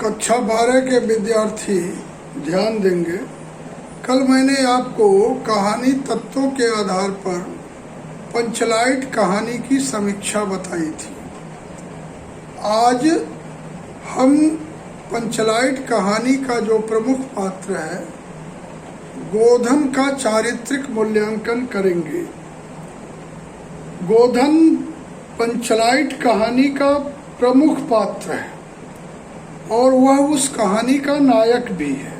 कक्षा 12 के विद्यार्थी ध्यान देंगे। कल मैंने आपको कहानी तत्वों के आधार पर पंचलाइट कहानी की समीक्षा बताई थी। आज हम पंचलाइट कहानी का जो प्रमुख पात्र है गोधन का चारित्रिक मूल्यांकन करेंगे। गोधन पंचलाइट कहानी का प्रमुख पात्र है और वह उस कहानी का नायक भी है।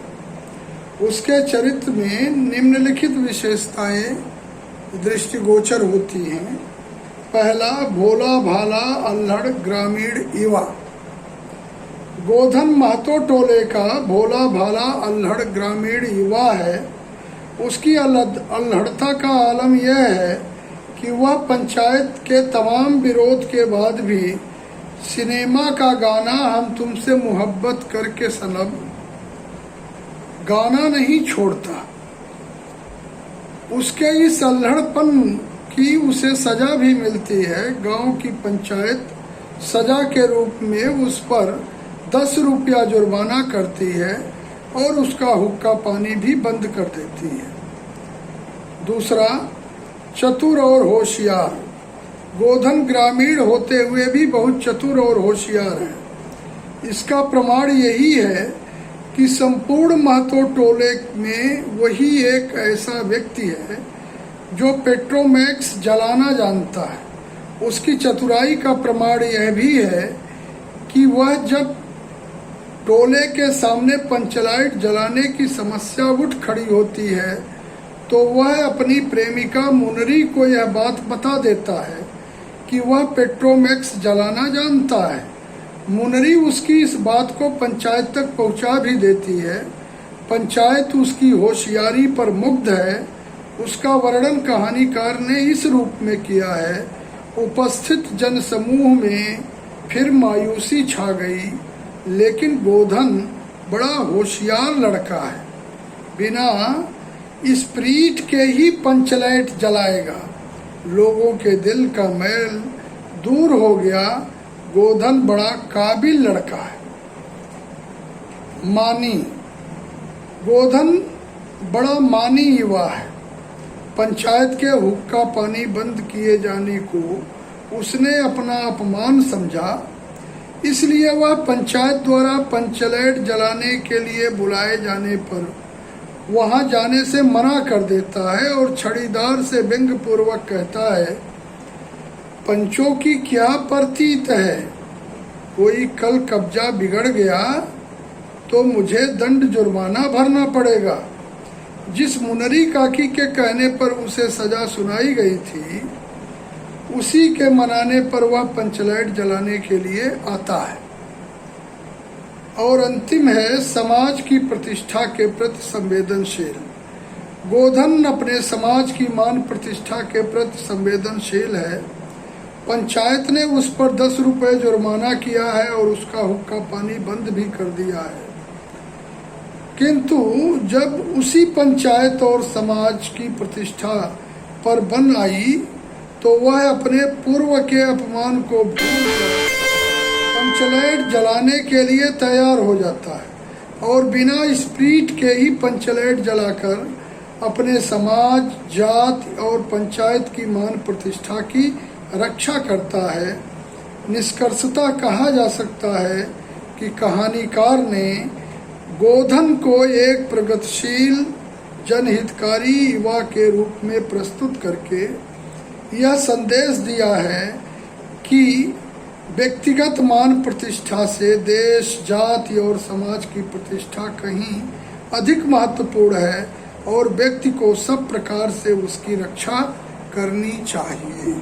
उसके चरित्र में निम्नलिखित विशेषताएं दृष्टिगोचर होती हैं। पहला, भोला भाला अल्हड़ ग्रामीण युवा। गोधन महतो टोले का भोला भाला अल्हड़ ग्रामीण युवा है। उसकी अल्हड़ता का आलम यह है कि वह पंचायत के तमाम विरोध के बाद भी सिनेमा का गाना हम तुमसे मोहब्बत करके सनम गाना नहीं छोड़ता। उसके इस अल्हड़पन की उसे सजा भी मिलती है। गांव की पंचायत सजा के रूप में उस पर 10 रुपया जुर्माना करती है और उसका हुक्का पानी भी बंद कर देती है। दूसरा, चतुर और होशियार। गोधन ग्रामीण होते हुए भी बहुत चतुर और होशियार है। इसका प्रमाण यही है कि संपूर्ण महतो टोले में वही एक ऐसा व्यक्ति है जो पेट्रोमैक्स जलाना जानता है। उसकी चतुराई का प्रमाण यह भी है कि वह जब टोले के सामने पंचलाइट जलाने की समस्या उठ खड़ी होती है तो वह अपनी प्रेमिका मुनरी को यह बात बता देता है कि वह पेट्रोमैक्स जलाना जानता है। मुनरी उसकी इस बात को पंचायत तक पहुंचा भी देती है। पंचायत उसकी होशियारी पर मुग्ध है। उसका वर्णन कहानीकार ने इस रूप में किया है। उपस्थित जनसमूह में फिर मायूसी छा गई, लेकिन गोधन बड़ा होशियार लड़का है। बिना स्प्रीट के ही पंचलाइट जलाएगा। लोगों के दिल का मैल दूर हो गया। गोधन बड़ा काबिल लड़का है। मानी। गोधन बड़ा मानी युवा है। पंचायत के हुक्का पानी बंद किए जाने को उसने अपना अपमान समझा, इसलिए वह पंचायत द्वारा पंचलाइट जलाने के लिए बुलाए जाने पर वहां जाने से मना कर देता है और छड़ीदार से व्यंग पूर्वक कहता है, पंचों की क्या प्रतीत है, कोई कल कब्जा बिगड़ गया तो मुझे दंड जुर्माना भरना पड़ेगा। जिस मुनरी काकी के कहने पर उसे सजा सुनाई गई थी उसी के मनाने पर वह पंचलाइट जलाने के लिए आता है। और अंतिम है, समाज की प्रतिष्ठा के प्रति संवेदनशील। गोधन अपने समाज की मान प्रतिष्ठा के प्रति संवेदनशील है। पंचायत ने उस पर 10 रुपए जुर्माना किया है और उसका हुक्का पानी बंद भी कर दिया है, किंतु जब उसी पंचायत और समाज की प्रतिष्ठा पर बन आई तो वह अपने पूर्व के अपमान को भूलकर पंचलाइट जलाने के लिए तैयार हो जाता है और बिना स्प्रीट के ही पंचलाइट जलाकर अपने समाज, जाति और पंचायत की मान प्रतिष्ठा की रक्षा करता है। निष्कर्षतः कहा जा सकता है कि कहानीकार ने गोधन को एक प्रगतिशील जनहितकारी युवा के रूप में प्रस्तुत करके यह संदेश दिया है कि व्यक्तिगत मान प्रतिष्ठा से देश, जाति और समाज की प्रतिष्ठा कहीं अधिक महत्वपूर्ण है और व्यक्ति को सब प्रकार से उसकी रक्षा करनी चाहिए।